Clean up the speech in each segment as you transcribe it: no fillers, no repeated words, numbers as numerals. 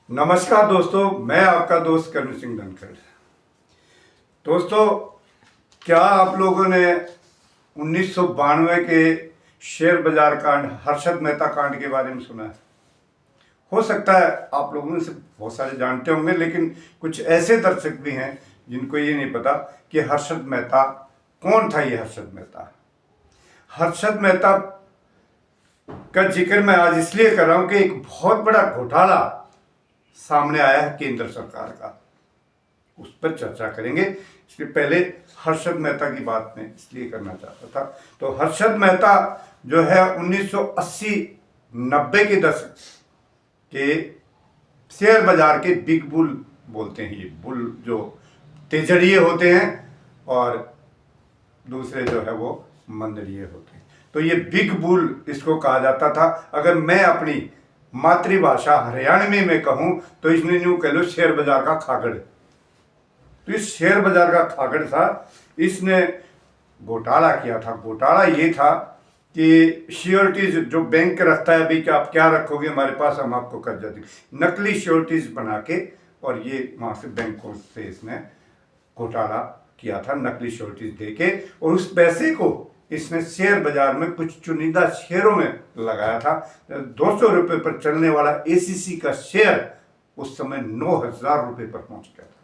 नमस्कार दोस्तों, मैं आपका दोस्त करण सिंह धनखड़। दोस्तों, क्या आप लोगों ने 1992 के शेयर बाजार कांड, हर्षद मेहता कांड के बारे में सुना है? हो सकता है आप लोगों में से बहुत सारे जानते होंगे, लेकिन कुछ ऐसे दर्शक भी हैं जिनको ये नहीं पता कि हर्षद मेहता कौन था। ये हर्षद मेहता का जिक्र मैं आज इसलिए कर रहा हूं कि एक बहुत बड़ा घोटाला सामने आया है केंद्र सरकार का, उस पर चर्चा करेंगे। इसके पहले हर्षद मेहता की बात मैं इसलिए करना चाहता था। तो हर्षद मेहता जो है 1980-90 के दशक के शेयर बाजार के बिग बुल बोलते हैं। ये बुल जो तेजड़िए होते हैं और दूसरे जो है वो मंदड़िए होते हैं, तो ये बिग बुल इसको कहा जाता था। अगर मैं अपनी मातृभाषा हरियाणवी में कहूं तो इसने यूं कह लो शेयर बाजार का खागड़। तो इस शेयर बाजार का खागड़ था, इसने घोटाला किया था। घोटाला ये था कि श्योरिटीज जो बैंक रखता है, अभी कि आप क्या रखोगे हमारे पास, हम आपको कर्जा देंगे, नकली श्योरिटीज बना के, और ये वहां से बैंकों से इसने घोटाला किया था, नकली श्योरिटीज दे के, और उस पैसे को इसने शेयर बाजार में कुछ चुनिंदा शेयरों में लगाया था। 200 रुपये पर चलने वाला एसीसी का शेयर उस समय 9,000 रुपये पर पहुंच गया था।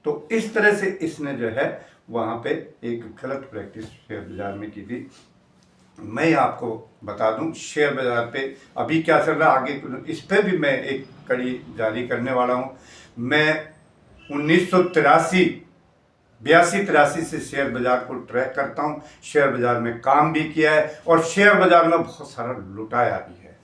तो इस तरह से इसने जो है वहां पे एक गलत प्रैक्टिस शेयर बाजार में की थी। मैं आपको बता दूं शेयर बाजार पे अभी क्या चल रहा है, आगे इस पे भी मैं एक कड़ी जारी करने वाला हूं। मैं 1983 से शेयर बाजार को ट्रैक करता हूं, शेयर बाजार में काम भी किया है और शेयर बाजार में बहुत सारा लुटाया भी है।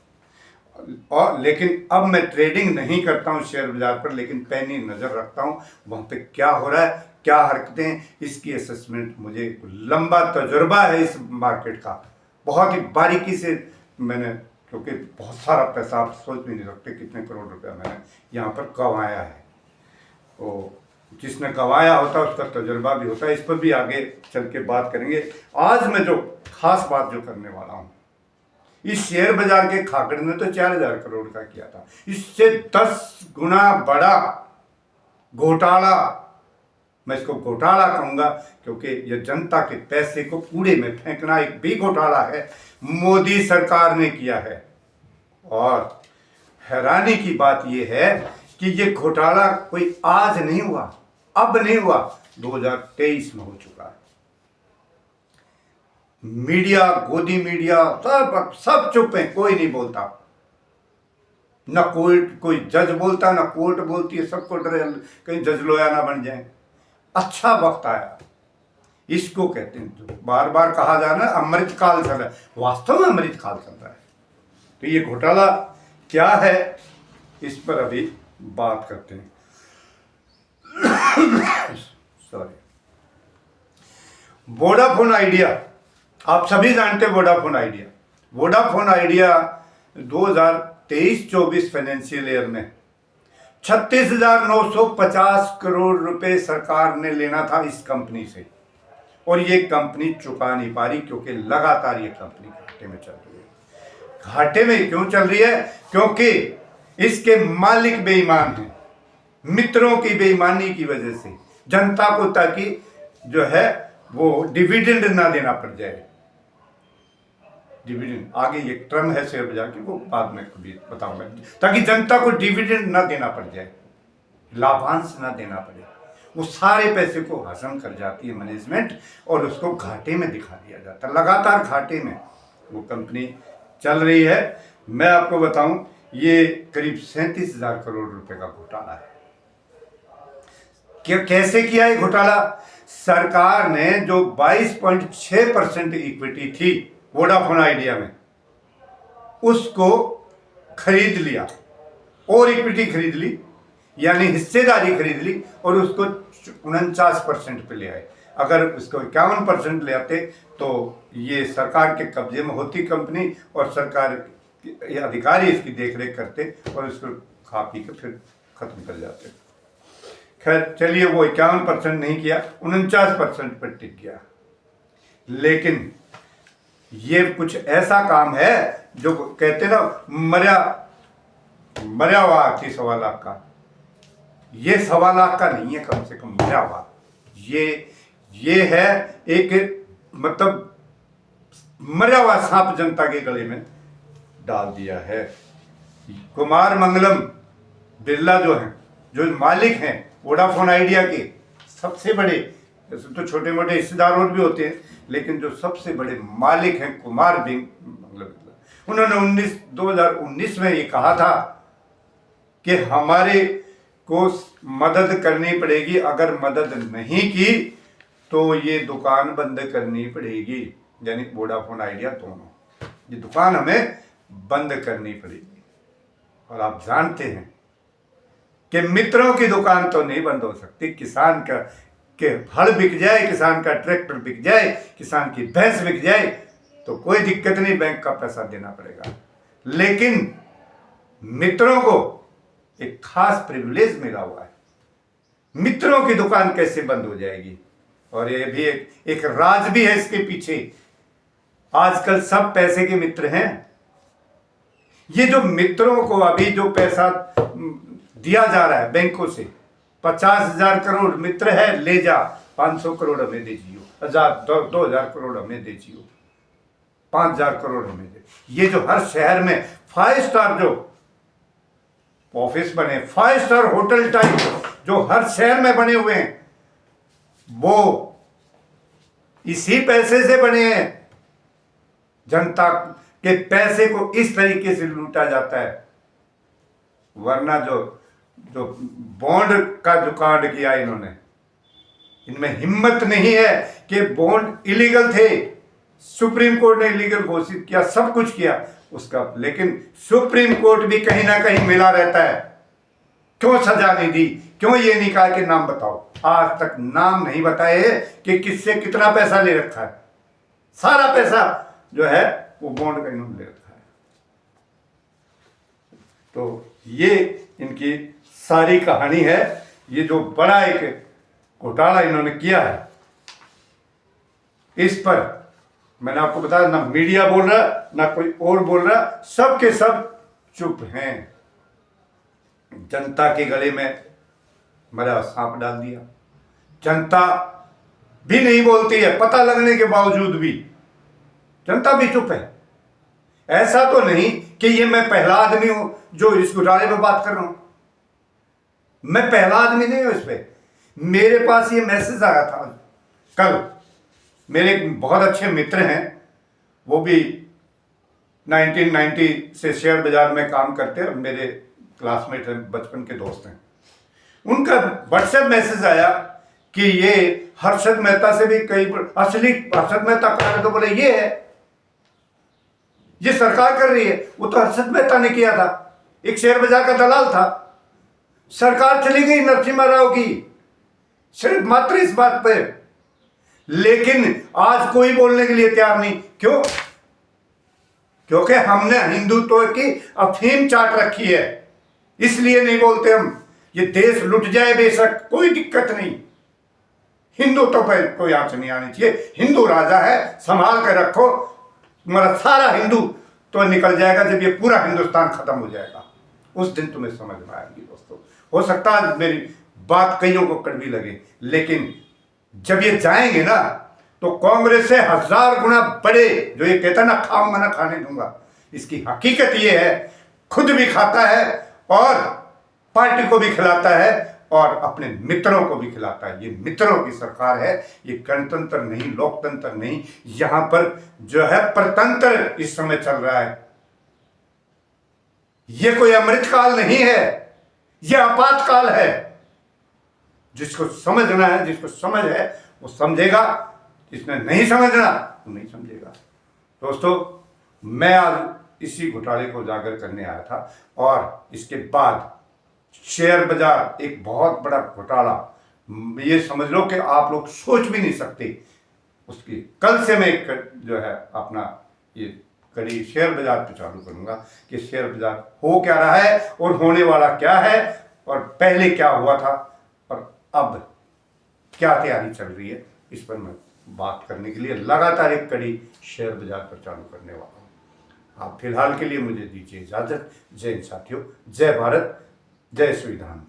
और लेकिन अब मैं ट्रेडिंग नहीं करता हूं शेयर बाजार पर, लेकिन पैनी नज़र रखता हूं वहां पे क्या हो रहा है, क्या हरकतें, इसकी असेसमेंट, मुझे लंबा तजुर्बा है इस मार्केट का, बहुत ही बारीकी से मैंने, क्योंकि बहुत सारा पैसा आप सोच भी नहीं सकते कितने करोड़ रुपया मैंने यहाँ पर कमाया है। तो जिसने गंवाया होता है उसका तजुर्बा भी होता है। इस पर भी आगे चल के बात करेंगे। आज मैं जो खास बात जो करने वाला हूं, इस शेयर बाजार के खागड़ ने तो 4,000 करोड़ का किया था, इससे 10 गुना बड़ा घोटाला, मैं इसको घोटाला कहूंगा क्योंकि यह जनता के पैसे को कूड़े में फेंकना एक भी घोटाला है, मोदी सरकार ने किया है। और हैरानी की बात यह है कि ये घोटाला कोई आज नहीं हुआ, अब नहीं हुआ, 2023 में हो चुका है। मीडिया, गोदी मीडिया, सब चुप है, कोई नहीं बोलता, न कोई जज बोलता, न कोर्ट बोलती है, सबको डर कहीं जज लोया ना बन जाए। अच्छा वक्त आया, इसको कहते हैं, जो बार बार कहा जा रहा है अमृत काल चल रहा है, वास्तव में अमृत काल चल रहा है। तो ये घोटाला क्या है, इस पर अभी बात करते हैं। सॉरी, वोडाफोन आइडिया, आप सभी जानते हैं वोडाफोन आइडिया 2023-24 फाइनेंशियल ईयर में 36,950 करोड़ रुपए सरकार ने लेना था इस कंपनी से, और ये कंपनी चुका नहीं पा रही क्योंकि लगातार ये कंपनी घाटे में चल रही है। घाटे में क्यों चल रही है? क्योंकि इसके मालिक बेईमान हैं, मित्रों की बेईमानी की वजह से जनता को, ताकि जो है वो डिविडेंड ना देना पड़ जाए। डिविडेंड आगे ये टर्म है शेयर बाजार की, वो बाद में कभी बताऊंगा, ताकि जनता को डिविडेंड ना देना पड़ जाए, लाभांश ना देना पड़े। वो सारे पैसे को हजम कर जाती है मैनेजमेंट और उसको घाटे में दिखा दिया जाता है। लगातार घाटे में वो कंपनी चल रही है। मैं आपको बताऊं, ये करीब 37,000 करोड़ रुपए का घोटाला है। कैसे किया है घोटाला? सरकार ने जो 22.6% इक्विटी थी वोडाफोन आइडिया में, उसको खरीद लिया और इक्विटी खरीद ली, यानी हिस्सेदारी खरीद ली, और उसको 49% पे ले आए। अगर उसको 51% ले आते तो ये सरकार के कब्जे में होती कंपनी, और सरकार के अधिकारी इसकी देखरेख करते और इसको खा पी के फिर खत्म कर जाते। खैर चलिए, वो 51% नहीं किया, 49% पर टिक गया। लेकिन ये कुछ ऐसा काम है जो कहते ना, मरा मरा हुआ हाथी 1.25 लाख का, ये 1.25 लाख का नहीं है, कम से कम मरा हुआ। ये है एक मतलब मरा हुआ सांप जनता के गले में डाल दिया है। कुमार मंगलम बिरला जो हैं, जो मालिक हैं वोडाफोन आइडिया के सबसे बड़े, जैसे तो छोटे मोटे हिस्सेदार और भी होते हैं, लेकिन जो सबसे बड़े मालिक हैं कुमार मंगलम बिरला, उन्होंने 2019 में ये कहा था कि हमारे को मदद करनी पड़ेगी, अगर मदद नहीं की तो ये दुकान बंद करनी पड़ेगी, यानी वोडाफोन आइडिया दोनों, ये दुकान हमें बंद करनी पड़ेगी। और आप जानते हैं कि मित्रों की दुकान तो नहीं बंद हो सकती। किसान का के हल बिक जाए, किसान का ट्रैक्टर बिक जाए, किसान की भैंस बिक जाए तो कोई दिक्कत नहीं, बैंक का पैसा देना पड़ेगा। लेकिन मित्रों को एक खास प्रिविलेज मिला हुआ है, मित्रों की दुकान कैसे बंद हो जाएगी। और ये भी एक राज भी है इसके पीछे। आजकल सब पैसे के मित्र हैं। ये जो मित्रों को अभी जो पैसा दिया जा रहा है बैंकों से, 50,000 करोड़ मित्र है, ले जा, 500 करोड़ हमें दे जियो, 2,000 करोड़ हमें दे जियो, 5,000 करोड़ हमें दे। ये जो हर शहर में 5 स्टार जो ऑफिस बने, 5 स्टार होटल टाइप जो हर शहर में बने हुए हैं, वो इसी पैसे से बने हैं। जनता के पैसे को इस तरीके से लूटा जाता है। वरना जो बॉन्ड का जो कांड किया इन्होंने, इनमें हिम्मत नहीं है कि बॉन्ड इलीगल थे, सुप्रीम कोर्ट ने इलीगल घोषित किया, सब कुछ किया उसका, लेकिन सुप्रीम कोर्ट भी कहीं ना कहीं मिला रहता है। क्यों सजा नहीं दी, क्यों ये नहीं कहा कि नाम बताओ, आज तक नाम नहीं बताए कि किससे कितना पैसा ले रखा है। सारा पैसा जो है वो बॉन्ड का इन्होंने ले रखा है। तो ये इनकी सारी कहानी है। ये जो बड़ा एक घोटाला इन्होंने किया है, इस पर मैंने आपको बताया, ना मीडिया बोल रहा, ना कोई और बोल रहा, सब के सब चुप हैं। जनता के गले में मरा सांप डाल दिया। जनता भी नहीं बोलती है, पता लगने के बावजूद भी जनता भी चुप है। ऐसा तो नहीं कि ये मैं पहला आदमी हूं जो इस घोटाले पे बात कर रहा हूं। मैं पहला आदमी नहीं हूं इस पे। मेरे पास ये मैसेज आया था कल। मेरे एक बहुत अच्छे मित्र हैं, वो भी 1990 से शेयर बाजार में काम करते हैं और मेरे क्लासमेट हैं, बचपन के दोस्त हैं। उनका व्हाट्सएप मैसेज आया कि ये हर्षद मेहता से भी कई, असली हर्षद मेहता कहा तो बोले ये है, ये सरकार कर रही है। वो तो हर्षद मेहता ने किया था, एक शेयर बाजार का दलाल था। सरकार चली गई नरसिम्हा राव की, सिर्फ मात्र इस बात पे। लेकिन आज कोई बोलने के लिए तैयार नहीं। क्यों? क्योंकि हमने हिंदुत्व की अफीम चाट रखी है, इसलिए नहीं बोलते हम। ये देश लुट जाए बेशक, कोई दिक्कत नहीं, हिंदुत्व पर कोई आंच नहीं आनी चाहिए। हिंदू राजा है, संभाल कर रखो। तुम्हारा सारा हिंदू तो निकल जाएगा जब ये पूरा हिंदुस्तान खत्म हो जाएगा, उस दिन तुम्हें समझ में आएगी दोस्तों। हो सकता है मेरी बात कईयों को कड़वी लगे, लेकिन जब ये जाएंगे ना तो कांग्रेस से 1000 गुना बड़े, जो ये कहता ना खाऊंगा ना खाने दूंगा, इसकी हकीकत ये है, खुद भी खाता है और पार्टी को भी खिलाता है और अपने मित्रों को भी खिलाता है। ये मित्रों की सरकार है, ये गणतंत्र नहीं, लोकतंत्र नहीं। यहां पर जो है परतंत्र इस समय चल रहा है। ये कोई अमृतकाल नहीं है, यह आपातकाल है। जिसको समझना है, जिसको समझ है वो समझेगा, जिसने नहीं समझना वो नहीं समझेगा। दोस्तों, मैं आज इसी घोटाले को उजागर करने आया था और इसके बाद शेयर बाजार एक बहुत बड़ा घोटाला, ये समझ लो कि आप लोग सोच भी नहीं सकते उसकी। कल से मैं जो है अपना ये कड़ी शेयर बाजार पे चालू करूंगा कि शेयर बाजार हो क्या रहा है और होने वाला क्या है और पहले क्या हुआ था और अब क्या तैयारी चल रही है। इस पर मैं बात करने के लिए लगातार एक कड़ी शेयर बाजार पर चालू करने वाला हूँ। आप फिलहाल के लिए मुझे दीजिए इजाज़त। जय हिंद साथियों, जय भारत, जय संविधान।